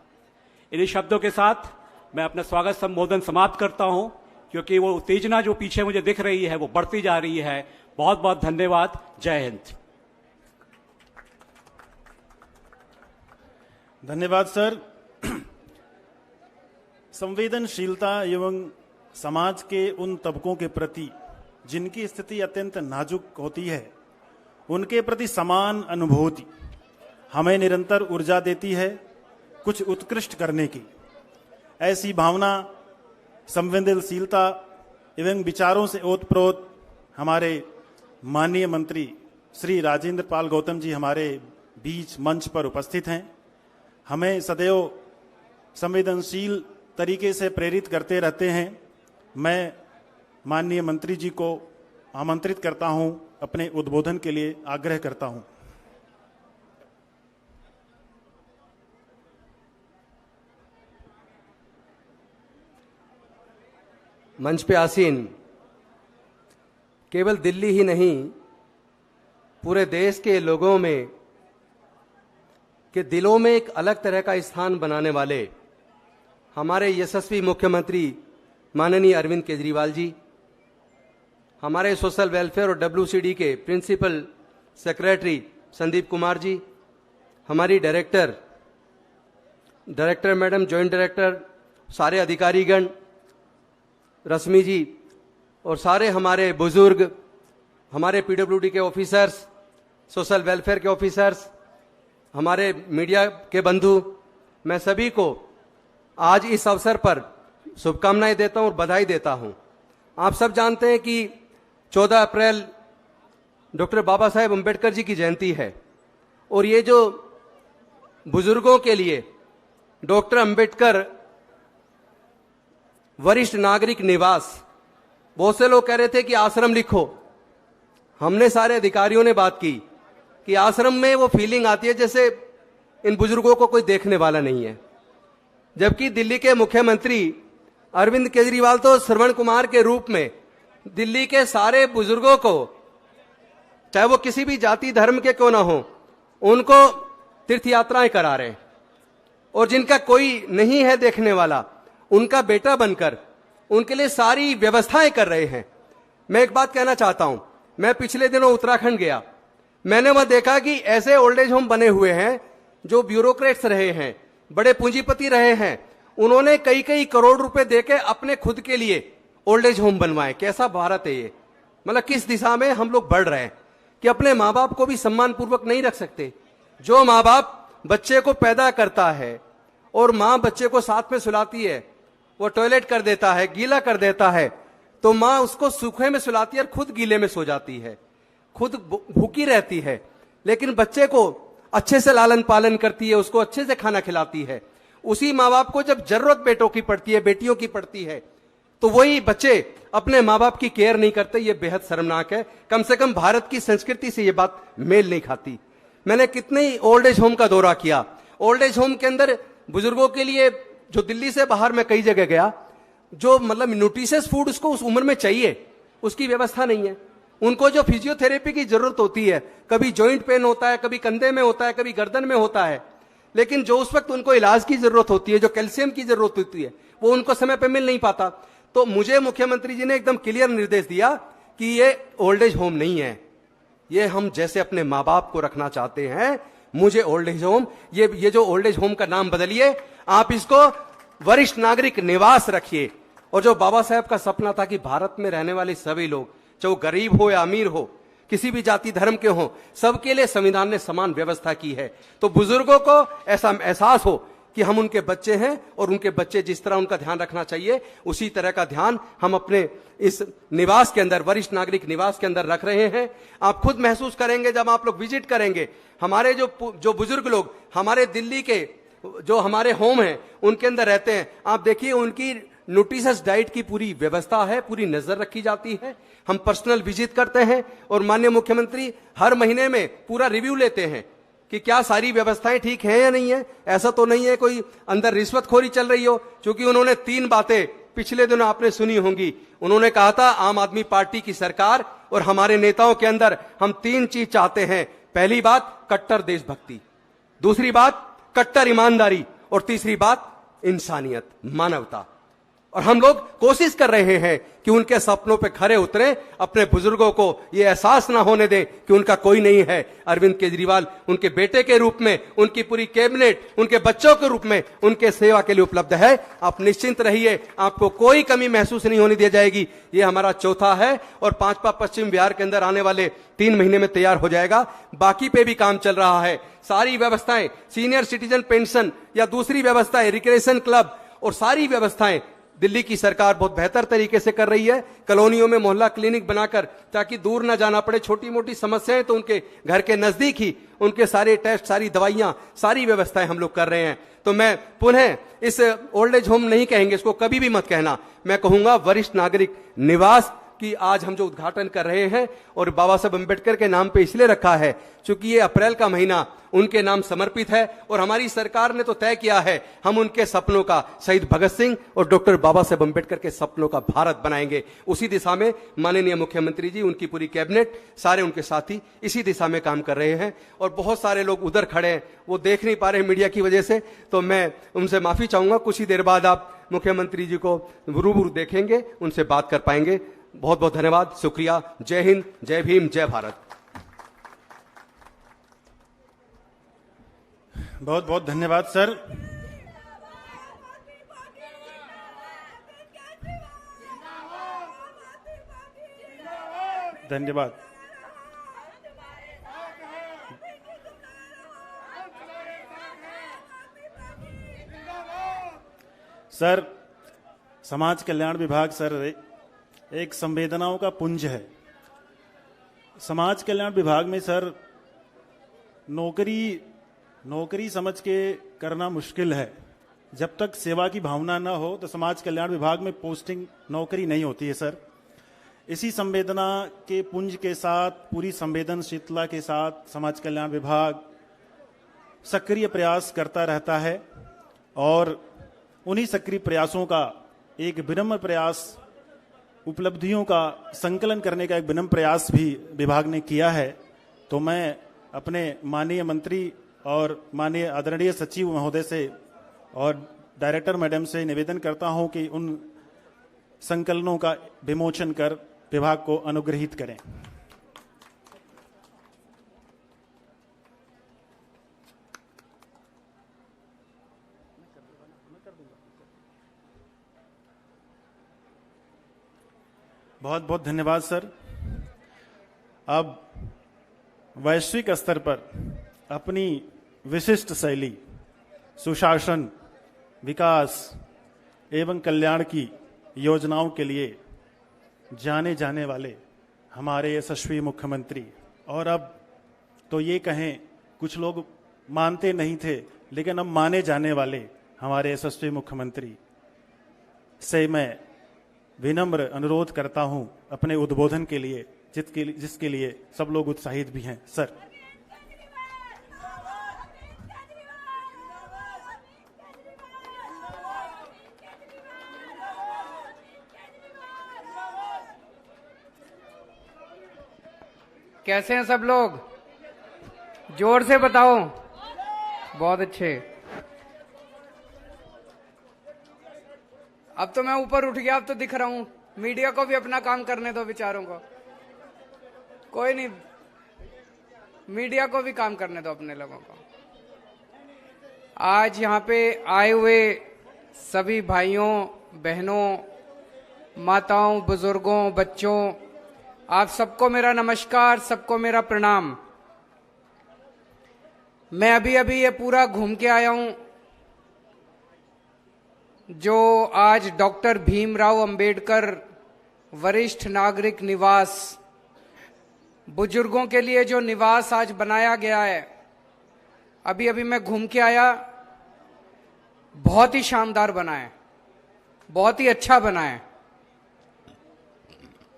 इन्हीं शब्दों के साथ मैं अपना स्वागत संबोधन समाप्त करता हूं, क्योंकि वो उत्तेजना जो पीछे मुझे दिख रही है वो बढ़ती जा रही है। बहुत बहुत धन्यवाद। जय हिंद। धन्यवाद सर। संवेदनशीलता एवं समाज के उन तबकों के प्रति जिनकी स्थिति अत्यंत नाजुक होती है, उनके प्रति समान अनुभूति हमें निरंतर ऊर्जा देती है कुछ उत्कृष्ट करने की। ऐसी भावना, संवेदनशीलता एवं विचारों से ओतप्रोत हमारे माननीय मंत्री श्री राजेंद्र पाल गौतम जी हमारे बीच मंच पर उपस्थित हैं। हमें सदैव संवेदनशील तरीके से प्रेरित करते रहते हैं। मैं माननीय मंत्री जी को आमंत्रित करता हूं, अपने उद्बोधन के लिए आग्रह करता हूं। मंच पे आसीन केवल दिल्ली ही नहीं, पूरे देश के लोगों में के दिलों में एक अलग तरह का स्थान बनाने वाले हमारे यशस्वी मुख्यमंत्री माननीय अरविंद केजरीवाल जी, हमारे सोशल वेलफेयर और WCD के प्रिंसिपल सेक्रेटरी संदीप कुमार जी, हमारी डायरेक्टर मैडम, जॉइंट डायरेक्टर, सारे अधिकारीगण, रश्मि जी और सारे हमारे बुजुर्ग, हमारे PWD के ऑफिसर्स, सोशल वेलफेयर के ऑफिसर्स, हमारे मीडिया के बंधु, मैं सभी को आज इस अवसर पर शुभकामनाएं देता हूं और बधाई देता हूं। आप सब जानते हैं कि 14 अप्रैल डॉक्टर बाबा साहेब अम्बेडकर जी की जयंती है और ये जो बुजुर्गों के लिए डॉक्टर अम्बेडकर वरिष्ठ नागरिक निवास, बहुत से लोग कह रहे थे कि आश्रम लिखो। हमने सारे अधिकारियों ने बात की कि आश्रम में वो फीलिंग आती है जैसे इन बुजुर्गों को कोई देखने वाला नहीं है, जबकि दिल्ली के मुख्यमंत्री अरविंद केजरीवाल तो श्रवण कुमार के रूप में दिल्ली के सारे बुजुर्गों को, चाहे वो किसी भी जाति धर्म के क्यों ना हो, उनको तीर्थ यात्राएं करा रहे हैं और जिनका कोई नहीं है देखने वाला, उनका बेटा बनकर उनके लिए सारी व्यवस्थाएं कर रहे हैं। मैं एक बात कहना चाहता हूं, मैं पिछले दिनों उत्तराखंड गया, मैंने वहां देखा कि ऐसे ओल्ड एज होम बने हुए हैं जो ब्यूरोक्रेट्स रहे हैं, बड़े पूंजीपति रहे हैं, उन्होंने कई कई करोड़ रुपए देके अपने खुद के लिए ओल्ड एज होम बनवाए। कैसा भारत है ये? मतलब किस दिशा में हम लोग बढ़ रहे हैं कि अपने माँ बाप को भी सम्मान पूर्वक नहीं रख सकते। जो माँ बाप बच्चे को पैदा करता है और माँ बच्चे को साथ में सुलाती है, वो टॉयलेट कर देता है, गीला कर देता है, तो माँ उसको सूखे में सुलाती है और खुद गीले में सो जाती है, खुद भूखी रहती है, लेकिन बच्चे को अच्छे से लालन पालन करती है, उसको अच्छे से खाना खिलाती है। उसी माँ बाप को जब जरूरत बेटों की पड़ती है, बेटियों की पड़ती है, तो वही बच्चे अपने माँ बाप की केयर नहीं करते। ये बेहद शर्मनाक है। कम से कम भारत की संस्कृति से ये बात मेल नहीं खाती। मैंने कितने ही ओल्ड एज होम का दौरा किया। ओल्ड एज होम के अंदर बुजुर्गों के लिए, जो दिल्ली से बाहर मैं कई जगह गया, जो मतलब न्यूट्रिशियस फूड उसको उस उम्र में चाहिए, उसकी व्यवस्था नहीं है। उनको जो फिजियोथेरेपी की जरूरत होती है, कभी जॉइंट पेन होता है, कभी कंधे में होता है, कभी गर्दन में होता है, लेकिन जो उस वक्त उनको इलाज की जरूरत होती है, जो कैल्शियम की जरूरत होती है, वो उनको समय पर मिल नहीं पाता। तो मुझे मुख्यमंत्री जी ने एकदम क्लियर निर्देश दिया कि ये ओल्ड एज होम नहीं है, ये हम जैसे अपने माँ बाप को रखना चाहते हैं मुझे ओल्ड एज होम, ये जो ओल्ड एज होम का नाम बदलिए, आप इसको वरिष्ठ नागरिक निवास रखिए। और जो बाबा साहब का सपना था कि भारत में रहने वाले सभी लोग, चाहे वो गरीब हो या अमीर हो, किसी भी जाति धर्म के हो, सबके लिए संविधान ने समान व्यवस्था की है। तो बुजुर्गों को ऐसा एहसास हो कि हम उनके बच्चे हैं और उनके बच्चे जिस तरह उनका ध्यान रखना चाहिए, उसी तरह का ध्यान हम अपने इस निवास के अंदर, वरिष्ठ नागरिक निवास के अंदर रख रहे हैं। आप खुद महसूस करेंगे जब आप लोग विजिट करेंगे। हमारे जो बुजुर्ग लोग हमारे दिल्ली के जो हमारे होम हैं उनके अंदर रहते हैं, आप देखिए उनकी न्यूट्रिशियस डाइट की पूरी व्यवस्था है, पूरी नजर रखी जाती है। हम पर्सनल विजिट करते हैं और माननीय मुख्यमंत्री हर महीने में पूरा रिव्यू लेते हैं कि क्या सारी व्यवस्थाएं ठीक हैं या नहीं है। ऐसा तो नहीं है कोई अंदर रिश्वतखोरी चल रही हो, क्योंकि उन्होंने 3 बातें पिछले दिनों आपने सुनी होंगी। उन्होंने कहा था आम आदमी पार्टी की सरकार और हमारे नेताओं के अंदर हम 3 चीज चाहते हैं। पहली बात कट्टर देशभक्ति, दूसरी बात कट्टर ईमानदारी और तीसरी बात इंसानियत, मानवता। और हम लोग कोशिश कर रहे हैं कि उनके सपनों पे खरे उतरें, अपने बुजुर्गों को ये एहसास ना होने दें कि उनका कोई नहीं है। अरविंद केजरीवाल उनके बेटे के रूप में, उनकी पूरी कैबिनेट उनके बच्चों के रूप में उनके सेवा के लिए उपलब्ध है। आप निश्चिंत रहिए, आपको कोई कमी महसूस नहीं होने दी जाएगी। ये हमारा चौथा है और 5वां पश्चिम बिहार के अंदर आने वाले 3 महीने में तैयार हो जाएगा। बाकी पे भी काम चल रहा है। सारी व्यवस्थाएं, सीनियर सिटीजन पेंशन या दूसरी व्यवस्थाएं, रिक्रिएशन क्लब और सारी व्यवस्थाएं दिल्ली की सरकार बहुत बेहतर तरीके से कर रही है। कॉलोनियों में मोहल्ला क्लिनिक बनाकर, ताकि दूर ना जाना पड़े, छोटी मोटी समस्याएं तो उनके घर के नजदीक ही उनके सारे टेस्ट, सारी दवाइयां, सारी व्यवस्थाएं हम लोग कर रहे हैं। तो मैं पुनः इस ओल्ड एज होम नहीं कहेंगे, इसको कभी भी मत कहना, मैं कहूंगा वरिष्ठ नागरिक निवास कि आज हम जो उद्घाटन कर रहे हैं और बाबा साहब अम्बेडकर के नाम पे इसलिए रखा है क्योंकि ये अप्रैल का महीना उनके नाम समर्पित है। और हमारी सरकार ने तो तय किया है हम उनके सपनों का, शहीद भगत सिंह और डॉक्टर बाबा साहब अम्बेडकर के सपनों का भारत बनाएंगे। उसी दिशा में माननीय मुख्यमंत्री जी, उनकी पूरी कैबिनेट, सारे उनके साथी इसी दिशा में काम कर रहे हैं। और बहुत सारे लोग उधर खड़े हैं, वो देख नहीं पा रहे मीडिया की वजह से, तो मैं उनसे माफी चाहूंगा। कुछ ही देर बाद आप मुख्यमंत्री जी को रूबरू देखेंगे, उनसे बात कर पाएंगे। बहुत बहुत धन्यवाद, शुक्रिया। जय हिंद, जय भीम, जय भारत। बहुत बहुत धन्यवाद सर। धन्यवाद। सर, समाज कल्याण विभाग सर एक संवेदनाओं का पुंज है। समाज कल्याण विभाग में सर नौकरी समझ के करना मुश्किल है। जब तक सेवा की भावना न हो तो समाज कल्याण विभाग में पोस्टिंग, नौकरी नहीं होती है सर। इसी संवेदना के पुंज के साथ, पूरी संवेदनशीलता के साथ समाज कल्याण विभाग सक्रिय प्रयास करता रहता है और उन्हीं सक्रिय प्रयासों का एक विनम्र प्रयास, उपलब्धियों का संकलन करने का एक विनम्र प्रयास भी विभाग ने किया है। तो मैं अपने माननीय मंत्री और माननीय आदरणीय सचिव महोदय से और डायरेक्टर मैडम से निवेदन करता हूं कि उन संकलनों का विमोचन कर विभाग को अनुग्रहित करें। बहुत बहुत धन्यवाद सर। अब वैश्विक स्तर पर अपनी विशिष्ट शैली, सुशासन, विकास एवं कल्याण की योजनाओं के लिए जाने जाने वाले हमारे यशस्वी मुख्यमंत्री, और अब तो ये कहें कुछ लोग मानते नहीं थे लेकिन अब माने जाने वाले हमारे यशस्वी मुख्यमंत्री से मैं विनम्र अनुरोध करता हूं अपने उद्बोधन के लिए, जिसके लिए सब लोग उत्साहित भी हैं। सर, कैसे हैं सब लोग? जोर से बताओ। बहुत अच्छे। अब तो मैं ऊपर उठ गया, अब तो दिख रहा हूं। मीडिया को भी अपना काम करने दो बेचारों को। कोई नहीं, मीडिया को भी काम करने दो अपने लोगों को। आज यहाँ पे आए हुए सभी भाइयों बहनों, माताओं, बुजुर्गों, बच्चों, आप सबको मेरा नमस्कार, सबको मेरा प्रणाम। मैं अभी अभी ये पूरा घूम के आया हूं जो आज डॉक्टर भीमराव अंबेडकर वरिष्ठ नागरिक निवास, बुजुर्गों के लिए जो निवास आज बनाया गया है, अभी अभी मैं घूम के आया। बहुत ही शानदार बना है, बहुत ही अच्छा बना है।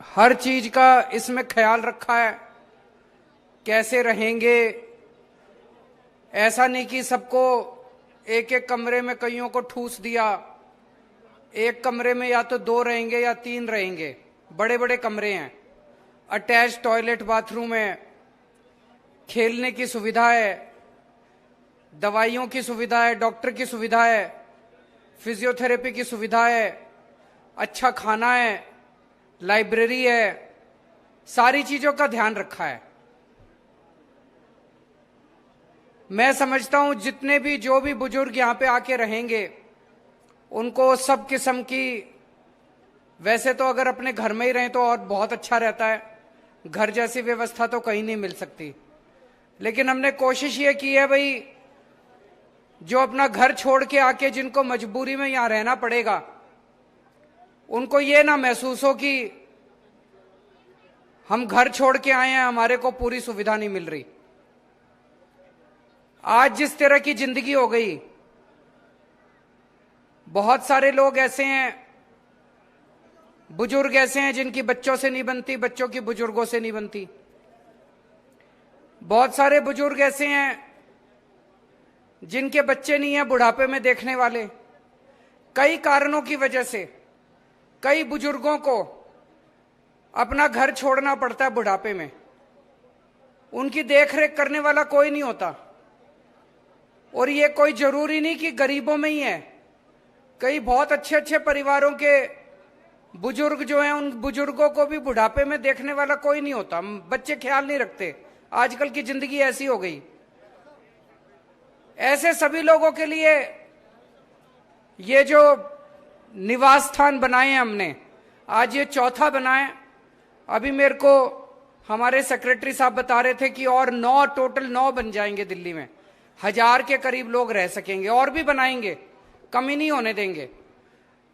हर चीज का इसमें ख्याल रखा है, कैसे रहेंगे। ऐसा नहीं कि सबको एक एक कमरे में कईयों को ठूस दिया, एक कमरे में या तो 2 रहेंगे या 3 रहेंगे। बड़े बड़े कमरे हैं, अटैच टॉयलेट बाथरूम है, खेलने की सुविधा है, दवाइयों की सुविधा है, डॉक्टर की सुविधा है, फिजियोथेरेपी की सुविधा है, अच्छा खाना है, लाइब्रेरी है, सारी चीजों का ध्यान रखा है। मैं समझता हूं जितने भी जो भी बुजुर्ग यहां पे आके रहेंगे उनको सब किस्म की, वैसे तो अगर अपने घर में ही रहें तो और बहुत अच्छा रहता है, घर जैसी व्यवस्था तो कहीं नहीं मिल सकती। लेकिन हमने कोशिश ये की है भाई, जो अपना घर छोड़ के आके जिनको मजबूरी में यहां रहना पड़ेगा, उनको ये ना महसूस हो कि हम घर छोड़ के आए हैं, हमारे को पूरी सुविधा नहीं मिल रही। आज जिस तरह की जिंदगी हो गई, बहुत सारे लोग ऐसे हैं, बुजुर्ग ऐसे हैं जिनकी बच्चों से नहीं बनती, बच्चों की बुजुर्गों से नहीं बनती। बहुत सारे बुजुर्ग ऐसे हैं जिनके बच्चे नहीं हैं बुढ़ापे में देखने वाले। कई कारणों की वजह से कई बुजुर्गों को अपना घर छोड़ना पड़ता है बुढ़ापे में। उनकी देखरेख करने वाला कोई नहीं होता। और ये कोई जरूरी नहीं कि गरीबों में ही है, कई बहुत अच्छे अच्छे परिवारों के बुजुर्ग जो हैं, उन बुजुर्गों को भी बुढ़ापे में देखने वाला कोई नहीं होता। बच्चे ख्याल नहीं रखते, आजकल की जिंदगी ऐसी हो गई। ऐसे सभी लोगों के लिए ये जो निवास स्थान बनाए हैं हमने, आज ये 4था बना है। अभी मेरे को हमारे सेक्रेटरी साहब बता रहे थे कि और 9 टोटल 9 बन जाएंगे दिल्ली में, 1000 के करीब लोग रह सकेंगे, और भी बनाएंगे, कमी नहीं होने देंगे।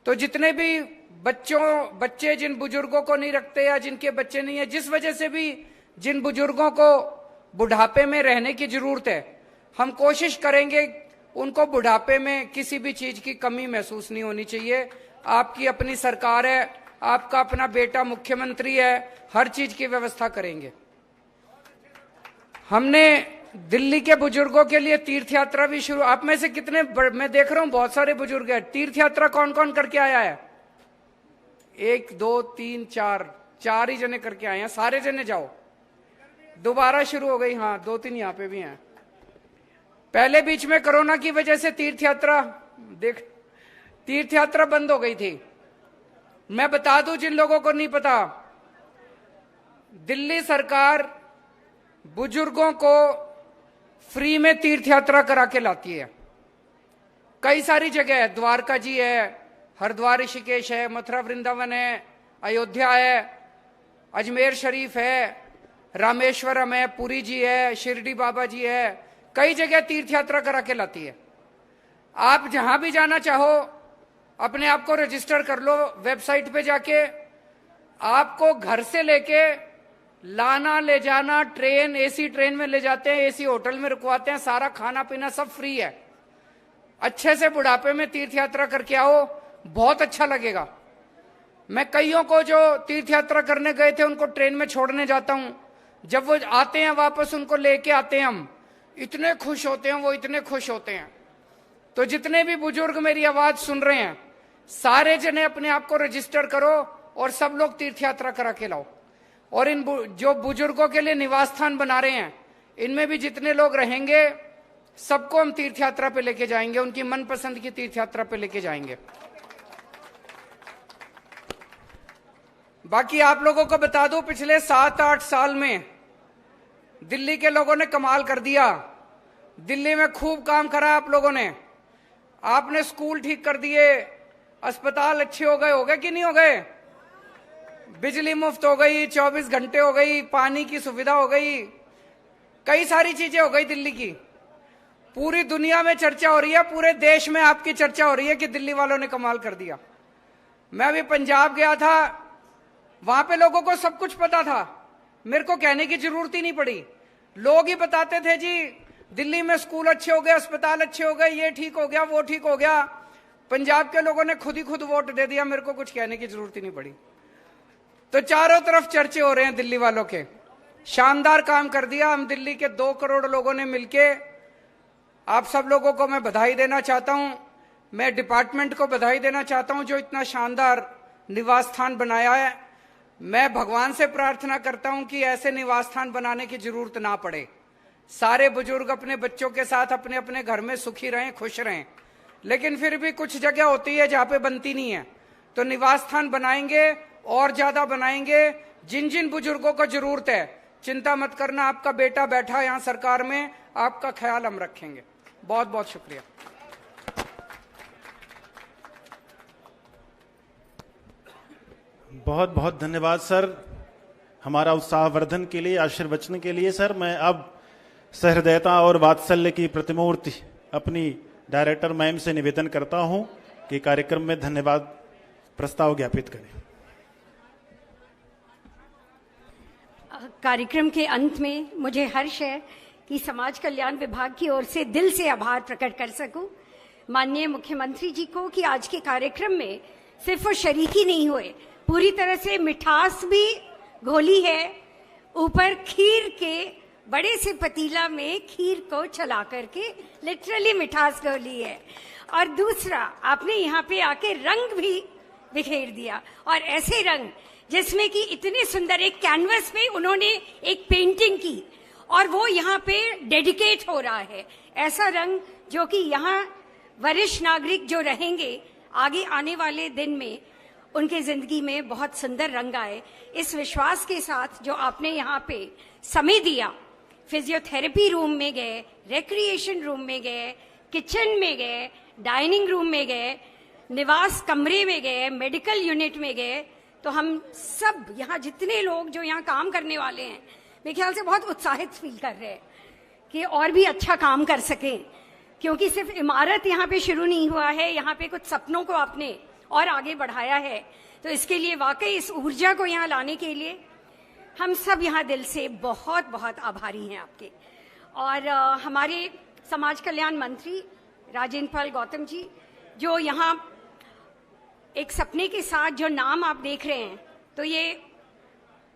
तो जितने भी बच्चे जिन बुजुर्गों को नहीं रखते या जिनके बच्चे नहीं है, जिस वजह से भी जिन बुजुर्गों को बुढ़ापे में रहने की जरूरत है, हम कोशिश करेंगे उनको बुढ़ापे में किसी भी चीज की कमी महसूस नहीं होनी चाहिए। आपकी अपनी सरकार है, आपका अपना बेटा मुख्यमंत्री है, हर चीज की व्यवस्था करेंगे। हमने दिल्ली के बुजुर्गों के लिए तीर्थ यात्रा भी शुरू, आप में से कितने, मैं देख रहा हूं बहुत सारे बुजुर्ग हैं, तीर्थ यात्रा कौन कौन करके आया है? 1 2 3 4 ही जने करके आए हैं। सारे जने जाओ, दोबारा शुरू हो गई। हाँ, 2-3 यहाँ पे भी हैं। पहले बीच में कोरोना की वजह से तीर्थ यात्रा बंद हो गई थी। मैं बता दूं जिन लोगों को नहीं पता, दिल्ली सरकार बुजुर्गों को फ्री में तीर्थ यात्रा करा के लाती है। कई सारी जगह है, द्वारका जी है, हरिद्वार ऋषिकेश है, मथुरा वृंदावन है, अयोध्या है, अजमेर शरीफ है, रामेश्वरम है, पुरी जी है, शिरडी बाबा जी है, कई जगह तीर्थ यात्रा करा के लाती है। आप जहां भी जाना चाहो अपने आप को रजिस्टर कर लो वेबसाइट पे जाके। आपको घर से लेके लाना ले जाना, ट्रेन, एसी ट्रेन में ले जाते हैं, एसी होटल में रुकवाते हैं, सारा खाना पीना सब फ्री है। अच्छे से बुढ़ापे में तीर्थ यात्रा करके आओ, बहुत अच्छा लगेगा। मैं कईयों को जो तीर्थ यात्रा करने गए थे उनको ट्रेन में छोड़ने जाता हूं, जब वो आते हैं वापस उनको लेके आते हैं हम, इतने खुश होते हैं वो, इतने खुश होते हैं। तो जितने भी बुजुर्ग मेरी आवाज सुन रहे हैं, सारे जने अपने आप को रजिस्टर करो और सब लोग तीर्थ यात्रा करा के लाओ। और इन जो बुजुर्गों के लिए निवास स्थान बना रहे हैं, इनमें भी जितने लोग रहेंगे सबको हम तीर्थ यात्रा पे लेके जाएंगे, उनकी मनपसंद की तीर्थ यात्रा पे लेके जाएंगे। बाकी आप लोगों को बता दूं, पिछले 7-8 साल में दिल्ली के लोगों ने कमाल कर दिया। दिल्ली में खूब काम करा आप लोगों ने। आपने स्कूल ठीक कर दिए, अस्पताल अच्छे हो गए कि नहीं हो गए? बिजली मुफ्त हो गई, 24 घंटे हो गई, पानी की सुविधा हो गई, कई सारी चीजें हो गई दिल्ली की। पूरी दुनिया में चर्चा हो रही है, पूरे देश में आपकी चर्चा हो रही है कि दिल्ली वालों ने कमाल कर दिया। मैं अभी पंजाब गया था, वहां पे लोगों को सब कुछ पता था, मेरे को कहने की जरूरत ही नहीं पड़ी। लोग ही बताते थे जी दिल्ली में स्कूल अच्छे हो गए, अस्पताल अच्छे हो गए, ये ठीक हो गया, वो ठीक हो गया। पंजाब के लोगों ने खुद ही खुद वोट दे दिया, मेरे को कुछ कहने की जरूरत ही नहीं पड़ी। तो चारों तरफ चर्चे हो रहे हैं दिल्ली वालों के। शानदार काम कर दिया। हम दिल्ली के 2 करोड़ लोगों ने मिलके, आप सब लोगों को मैं बधाई देना चाहता हूं। मैं डिपार्टमेंट को बधाई देना चाहता हूं जो इतना शानदार निवास स्थान बनाया है। मैं भगवान से प्रार्थना करता हूं कि ऐसे निवास स्थान बनाने की जरूरत ना पड़े। सारे बुजुर्ग अपने बच्चों के साथ अपने अपने घर में सुखी रहें, खुश रहें। लेकिन फिर भी कुछ जगह होती है जहां पे बनती नहीं है, तो निवास स्थान बनाएंगे और ज्यादा बनाएंगे। जिन जिन बुजुर्गों को जरूरत है, चिंता मत करना, आपका बेटा बैठा है यहाँ सरकार में, आपका ख्याल हम रखेंगे। बहुत बहुत शुक्रिया। बहुत बहुत धन्यवाद सर, हमारा उत्साहवर्धन के लिए, आशीर्वचन के लिए। सर मैं अब सहृदयता और वात्सल्य की प्रतिमूर्ति अपनी डायरेक्टर मैम से निवेदन करता हूं कि कार्यक्रम में धन्यवाद प्रस्ताव ज्ञापित करें। कार्यक्रम के अंत में मुझे हर्ष है कि समाज कल्याण विभाग की ओर से दिल से आभार प्रकट कर सकूं माननीय मुख्यमंत्री जी को कि आज के कार्यक्रम में सिर्फ वो शरीक ही नहीं हुए, पूरी तरह से मिठास भी घोली है। ऊपर खीर के बड़े से पतीला में खीर को चला करके लिटरली मिठास घोली है। और दूसरा, आपने यहाँ पे आके रंग भी बिखेर दिया, और ऐसे रंग जिसमें कि इतने सुंदर एक कैनवस पे उन्होंने एक पेंटिंग की और वो यहाँ पे डेडिकेट हो रहा है। ऐसा रंग जो कि यहाँ वरिष्ठ नागरिक जो रहेंगे आगे आने वाले दिन में उनके जिंदगी में बहुत सुंदर रंग आए, इस विश्वास के साथ जो आपने यहाँ पे समय दिया। फिजियोथेरेपी रूम में गए, रिक्रिएशन रूम में गए, किचन में गए, डाइनिंग रूम में गए, निवास कमरे में गए, मेडिकल यूनिट में गए, तो हम सब यहाँ जितने लोग जो यहाँ काम करने वाले हैं, मेरे ख्याल से बहुत उत्साहित फील कर रहे हैं कि और भी अच्छा काम कर सकें। क्योंकि सिर्फ इमारत यहाँ पे शुरू नहीं हुआ है, यहाँ पे कुछ सपनों को आपने और आगे बढ़ाया है। तो इसके लिए वाकई इस ऊर्जा को यहाँ लाने के लिए हम सब यहाँ दिल से बहुत बहुत आभारी हैं आपके। और हमारे समाज कल्याण मंत्री राजेंद्र पाल गौतम जी जो यहाँ एक सपने के साथ जो नाम आप देख रहे हैं, तो ये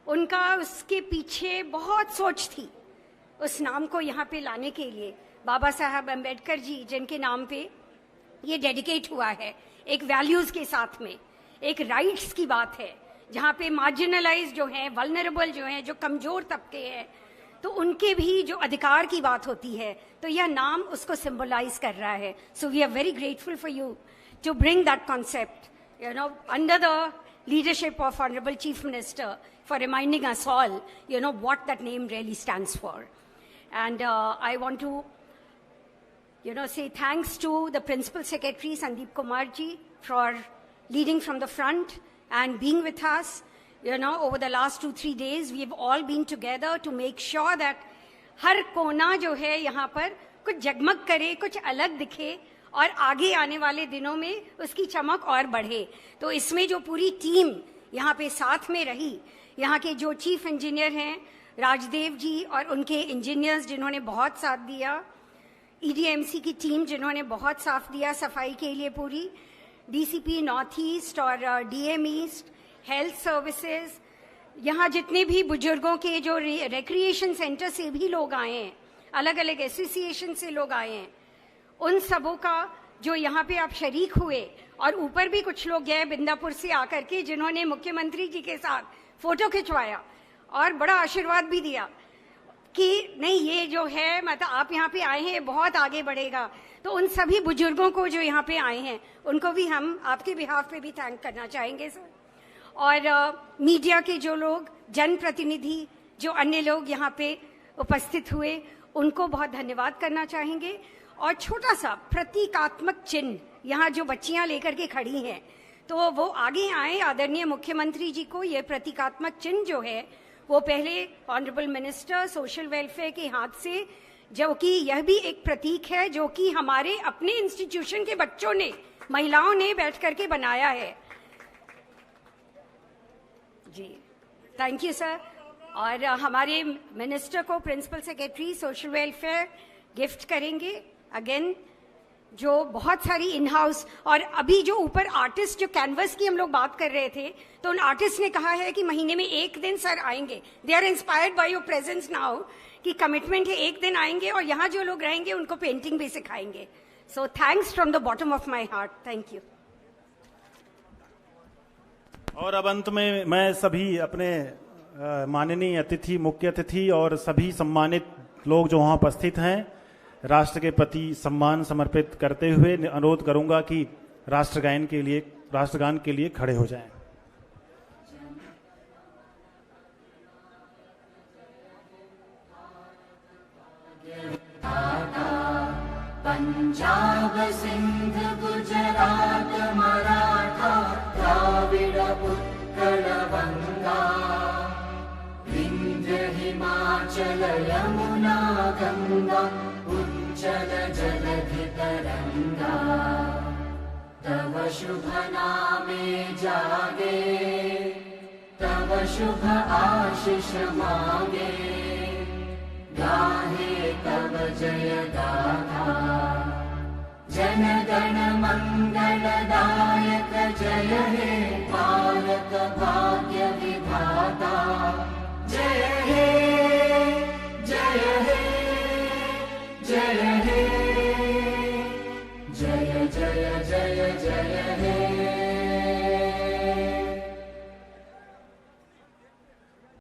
उनका उसके पीछे बहुत सोच थी उस नाम को यहाँ पे लाने के लिए। बाबा साहब अम्बेडकर जी जिनके नाम पे ये डेडिकेट हुआ है, एक वैल्यूज के साथ में, एक राइट्स की बात है, जहाँ पे मार्जिनलाइज जो हैं, वल्नरेबल जो हैं, जो कमजोर तबके हैं, तो उनके भी जो अधिकार की बात होती है, तो यह नाम उसको सिंबलाइज कर रहा है। So we are very grateful for you to bring that concept, you know, under the leadership of Honorable Chief Minister, for reminding us all, you know, what that name really stands for. And I want to, you know, say thanks to the Principal Secretary Sandeep Kumar ji for leading from the front and being with us. You know, over the last 2-3 days, we've all been together to make sure that हर कोना जो है यहाँ पर कुछ जगमग करे, कुछ अलग दिखे और आगे आने वाले दिनों में उसकी चमक और बढ़े। तो इसमें जो पूरी टीम यहाँ पे साथ में रही, यहाँ के जो चीफ इंजीनियर हैं राजदेव जी और उनके इंजीनियर्स जिन्होंने बहुत साथ दिया, ईडीएमसी की टीम जिन्होंने बहुत साथ दिया सफाई के लिए, पूरी डीसीपी नॉर्थ ईस्ट और डीएम ईस्ट, हेल्थ सर्विसेज, यहाँ जितने भी बुजुर्गों के जो रिक्रिएशन सेंटर से भी लोग आए हैं, अलग अलग एसोसिएशन से लोग आए हैं, उन सबों का जो यहाँ पे आप शरीक हुए। और ऊपर भी कुछ लोग गए बिंदापुर से आकर के जिन्होंने मुख्यमंत्री जी के साथ फोटो खिंचवाया और बड़ा आशीर्वाद भी दिया कि नहीं ये जो है मतलब आप यहाँ पे आए हैं बहुत आगे बढ़ेगा। तो उन सभी बुजुर्गों को जो यहाँ पे आए हैं उनको भी हम आपके बिहाफ पे भी थैंक करना चाहेंगे सर। और मीडिया के जो लोग, जनप्रतिनिधि, जो अन्य लोग यहाँ पे उपस्थित हुए उनको बहुत धन्यवाद करना चाहेंगे। और छोटा सा प्रतीकात्मक चिन्ह यहाँ जो बच्चियां लेकर के खड़ी हैं, तो वो आगे आए, आदरणीय मुख्यमंत्री जी को ये प्रतीकात्मक चिन्ह जो है वो पहले ऑनरेबल मिनिस्टर सोशल वेलफेयर के हाथ से, जो कि यह भी एक प्रतीक है जो कि हमारे अपने इंस्टीट्यूशन के बच्चों ने, महिलाओं ने बैठ करके बनाया है। जी थैंक यू सर। और हमारे मिनिस्टर को principal secretary social welfare gift करेंगे अगेन, जो बहुत सारी इन हाउस, और अभी जो ऊपर आर्टिस्ट जो कैनवस की हम लोग बात कर रहे थे, तो उन आर्टिस्ट ने कहा है कि महीने में एक दिन सर आएंगे। They are inspired by your presence now, कि कमिटमेंट है एक दिन आएंगे और यहाँ जो लोग रहेंगे उनको पेंटिंग भी सिखाएंगे। So thanks from the bottom of my heart, thank you. और अब अंत में मैं सभी अपने माननीय अतिथि, मुख्य अतिथि और सभी सम्मानित लोग जो वहां उपस्थित हैं, राष्ट्र के प्रति सम्मान समर्पित करते हुए अनुरोध करूंगा कि राष्ट्रगान के लिए खड़े हो जाएं। पंजाब सिंध गुजरात मराठा द्राविड उत्कल गंगा, विंध्य हिमाचल यमुना गंगा, उच्चल जलधि तरंगा। तव शुभ नामे जागे, तव शुभ आशीष मांगे, गाहे तव जय गाथा। जन गण मंगल दायक जय हे, भारत भाग्य विधाता।